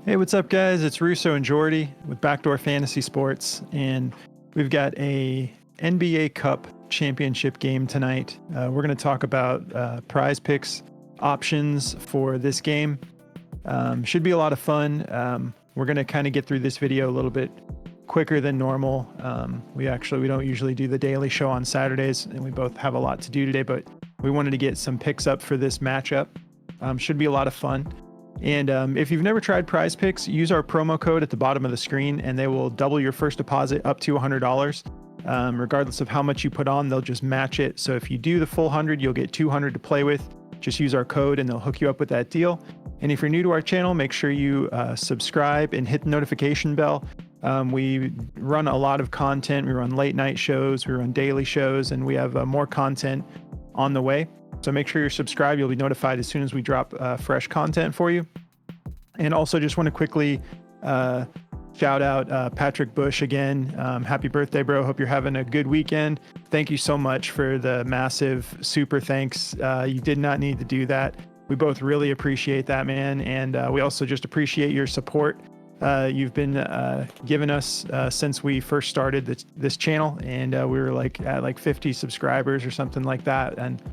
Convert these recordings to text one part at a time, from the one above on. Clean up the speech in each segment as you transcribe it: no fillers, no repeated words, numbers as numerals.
Hey, what's up, guys? It's Russo and Jordy with Backdoor Fantasy Sports, and we've got a NBA Cup championship game tonight. We're going to talk about prize picks options for this game. Should be a lot of fun. We're going to kind of get through this video a little bit quicker than normal. We don't usually do the daily show on Saturdays, and we both have a lot to do today, but we wanted to get some picks up for this matchup. Should be a lot of fun. And if you've never tried Prize Picks, use our promo code at the bottom of the screen, and they will double your first deposit up to $100. Regardless of how much you put on, they'll just match it. So if you do the full 100, you'll get 200 to play with. Just use our code, and they'll hook you up with that deal. And if you're new to our channel, make sure you subscribe and hit the notification bell. We run a lot of content. We run late night shows, we run daily shows, and we have more content on the way. So make sure you're subscribed. You'll be notified as soon as we drop fresh content for you. And also just want to quickly shout out Patrick Bush again. Happy birthday, bro. Hope you're having a good weekend. Thank you so much for the massive super thanks. You did not need to do that. We both really appreciate that, man. And we also just appreciate your support. You've been giving us since we first started this channel, and we were at 50 subscribers or something like that. And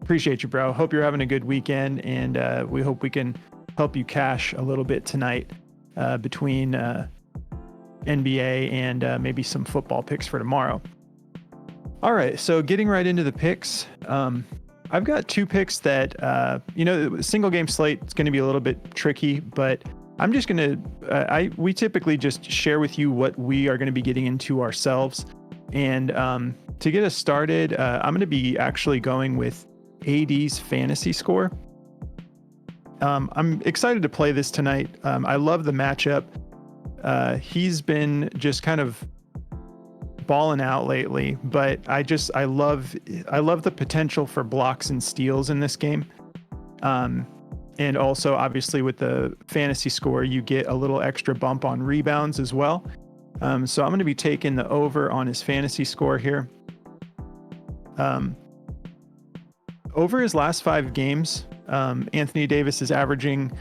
appreciate you, bro. Hope you're having a good weekend, and we hope we can help you cash a little bit tonight between NBA and maybe some football picks for tomorrow. All right, so getting right into the picks. I've got two picks that, single game slate is going to be a little bit tricky, but I'm just going to, we typically just share with you what we are going to be getting into ourselves. And to get us started, I'm going to be actually going with AD's fantasy score. I'm excited to play this tonight. I love the matchup. He's been just kind of balling out lately, but I love the potential for blocks and steals in this game. And also obviously with the fantasy score, you get a little extra bump on rebounds as well. So I'm going to be taking the over on his fantasy score here. Over his last 5 games, Anthony Davis is averaging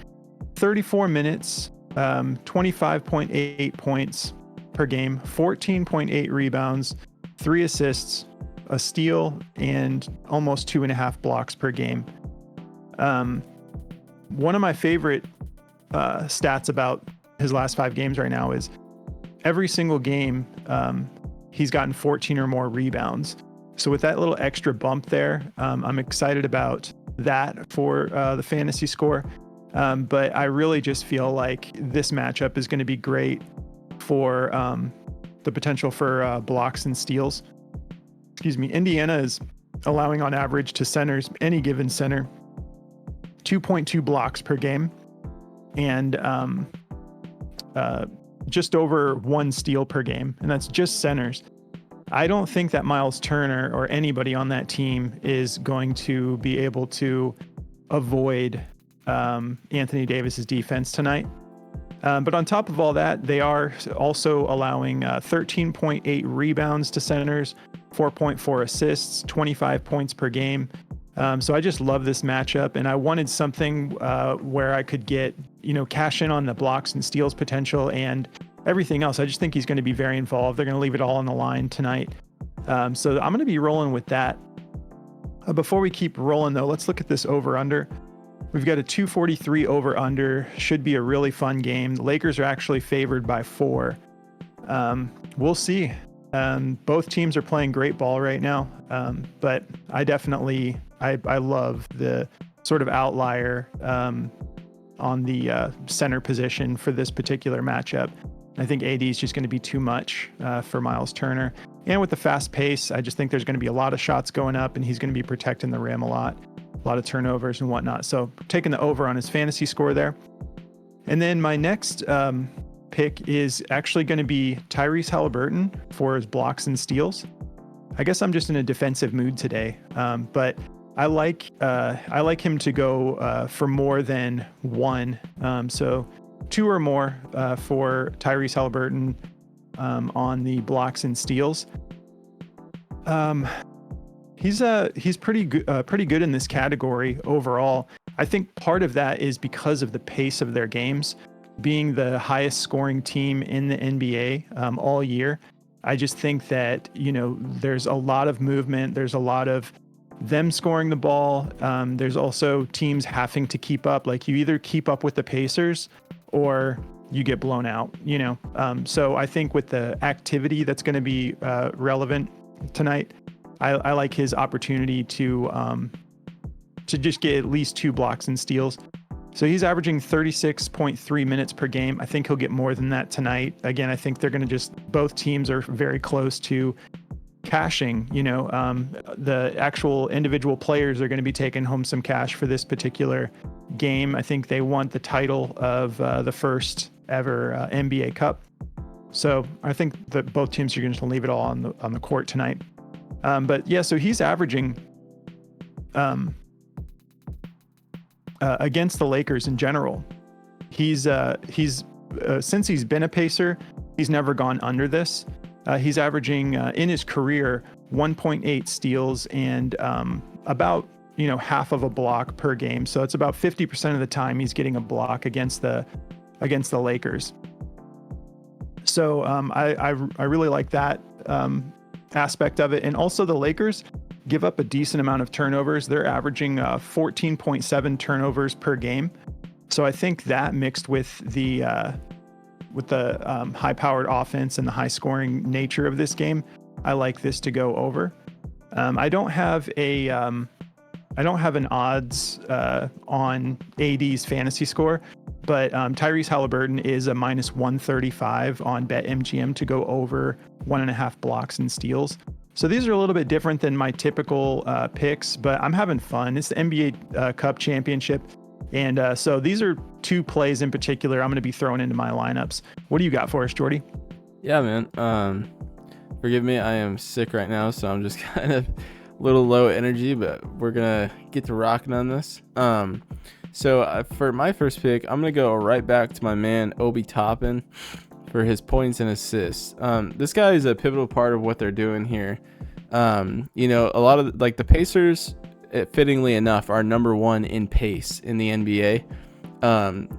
34 minutes, 25.8 points per game, 14.8 rebounds, 3 assists, a steal, and almost 2.5 blocks per game. One of my favorite stats about his last 5 games right now is every single game, he's gotten 14 or more rebounds. So with that little extra bump there, I'm excited about that for the fantasy score. But I really just feel like this matchup is going to be great for the potential for blocks and steals. Indiana is allowing on average to centers, any given center, 2.2 blocks per game, and just over 1 steal per game. And that's just centers. I don't think that Miles Turner or anybody on that team is going to be able to avoid Anthony Davis's defense tonight. But on top of all that, they are also allowing 13.8 rebounds to centers, 4.4 assists, 25 points per game. So I just love this matchup, and I wanted something where I could get, cash in on the blocks and steals potential and everything else. I just think he's going to be very involved. They're going to leave it all on the line tonight. So I'm going to be rolling with that. Before we keep rolling, though, let's look at this over-under. We've got a 243 over-under. Should be a really fun game. The Lakers are actually favored by 4. We'll see. Both teams are playing great ball right now, but I love the sort of outlier on the center position for this particular matchup. I think AD is just going to be too much for Miles Turner. And with the fast pace, I just think there's going to be a lot of shots going up, and he's going to be protecting the rim a lot of turnovers and whatnot. So taking the over on his fantasy score there. And then my next pick is actually going to be Tyrese Halliburton for his blocks and steals. I guess I'm just in a defensive mood today, but I like him to go for more than 1. So 2 or more for Tyrese Halliburton on the blocks and steals. He's pretty good in this category overall. I think part of that is because of the pace of their games. being the highest scoring team in the NBA all year. I just think that, there's a lot of movement. There's a lot of them scoring the ball. There's also teams having to keep up. Like, you either keep up with the Pacers or you get blown out, So I think with the activity that's going to be relevant tonight, I like his opportunity to just get at least 2 blocks and steals. So he's averaging 36.3 minutes per game. I think he'll get more than that tonight. Again, I think they're going to both teams are very close to cashing. The actual individual players are going to be taking home some cash for this particular game. I think they want the title of the first ever NBA Cup. So I think that both teams are going to leave it all on the court tonight. But yeah, so he's averaging against the Lakers in general. He's since he's been a Pacer, he's never gone under this. He's averaging in his career 1.8 steals and about half of a block per game. So it's about 50% of the time he's getting a block against the Lakers. So I really like that aspect of it. And also the Lakers give up a decent amount of turnovers. They're averaging 14.7 turnovers per game. So I think that mixed with the high-powered offense and the high-scoring nature of this game, I like this to go over. I don't have an odds on AD's fantasy score, but Tyrese Halliburton is a minus 135 on BetMGM to go over 1.5 blocks and steals. So these are a little bit different than my typical picks, but I'm having fun. It's the NBA Cup Championship. And so these are 2 plays in particular I'm going to be throwing into my lineups. What do you got for us, Jordy? Yeah, man. Forgive me. I am sick right now, so I'm just kind of a little low energy, but we're going to get to rocking on this. So for my first pick, I'm going to go right back to my man, Obi Toppin, for his points and assists. This guy is a pivotal part of what they're doing here. A lot of the Pacers, fittingly enough, are number 1 in pace in the NBA.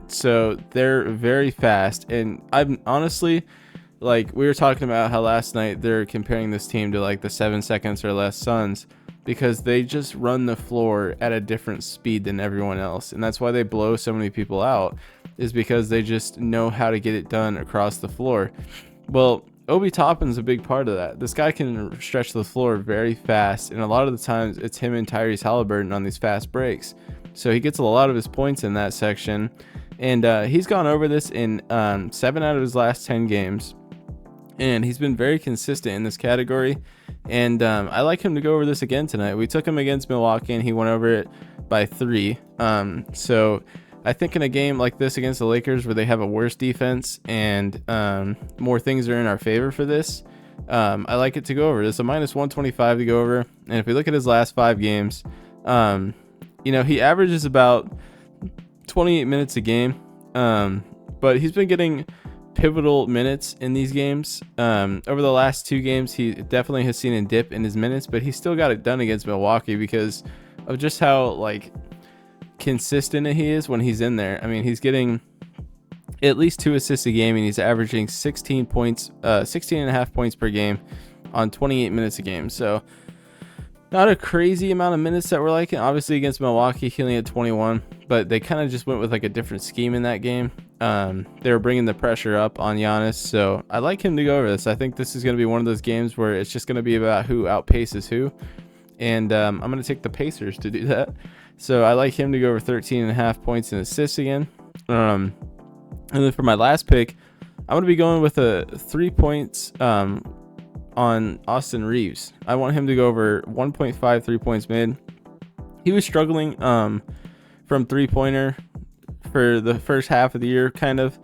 So they're very fast. And I'm honestly, we were talking about how last night they're comparing this team to the 7 seconds or less Suns, because they just run the floor at a different speed than everyone else. And that's why they blow so many people out, is because they just know how to get it done across the floor. Well, Obi Toppin's a big part of that. This guy can stretch the floor very fast, and a lot of the times it's him and Tyrese Halliburton on these fast breaks. So he gets a lot of his points in that section, and he's gone over this in 7 out of his last 10 games, and he's been very consistent in this category. And I like him to go over this again tonight. We took him against Milwaukee, and he went over it by 3. So I think in a game like this against the Lakers, where they have a worse defense and more things are in our favor for this, I like it to go over. It's a minus 125 to go over. And if we look at his last 5 games, he averages about 28 minutes a game, but he's been getting pivotal minutes in these games. Over the last 2 games, he definitely has seen a dip in his minutes, but he still got it done against Milwaukee because of just how consistent he is when he's in there. I mean, he's getting at least 2 assists a game, and he's averaging 16 and a half points per game on 28 minutes a game. So not a crazy amount of minutes that we're liking. Obviously against Milwaukee, he only had 21, but they kind of just went with a different scheme in that game. They were bringing the pressure up on Giannis, so I like him to go over this. I think this is going to be one of those games where it's just going to be about who outpaces who, and I'm going to take the Pacers to do that. So I like him to go over 13 and a half points and assists again. And then for my last pick, I'm going to be going with 3 points on Austin Reeves. I want him to go over 1.5 3-points mid. He was struggling from three-pointer for the first half of the year, kind of.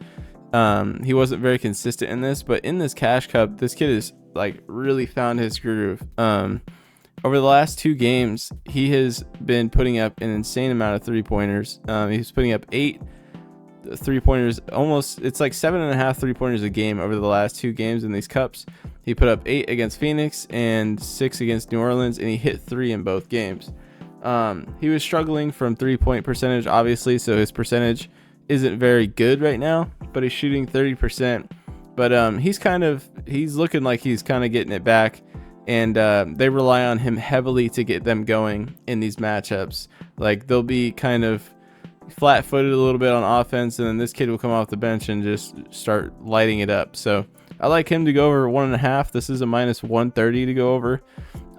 He wasn't very consistent in this, but in this Cash Cup, this kid is really found his groove. Over the last 2 games, he has been putting up an insane amount of 3-pointers. He's putting up 8 3-pointers, almost, it's 7.5 3-pointers a game over the last 2 games in these cups. He put up 8 against Phoenix and 6 against New Orleans, and he hit 3 in both games. He was struggling from 3-point percentage, obviously, so his percentage isn't very good right now, but he's shooting 30%. But he's looking like he's kind of getting it back, and they rely on him heavily to get them going in these matchups. Like they'll be kind of flat-footed a little bit on offense, and then this kid will come off the bench and just start lighting it up. So I like him to go over 1.5. This is a minus 130 to go over.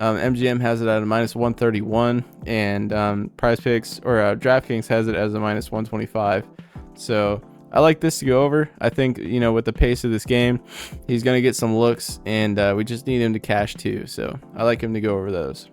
MGM has it at a minus 131, and Prize Picks or DraftKings has it as a minus 125. So I like this to go over. I think, with the pace of this game, he's going to get some looks, and we just need him to cash too. So I like him to go over those.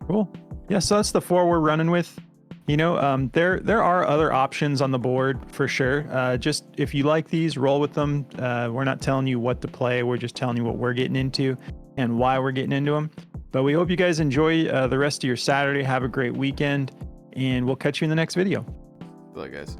Cool. Yeah, so that's the 4 we're running with. There are other options on the board for sure. Just if you like these, roll with them. We're not telling you what to play. We're just telling you what we're getting into and why we're getting into them. But we hope you guys enjoy the rest of your Saturday. Have a great weekend, and we'll catch you in the next video. Good luck, guys.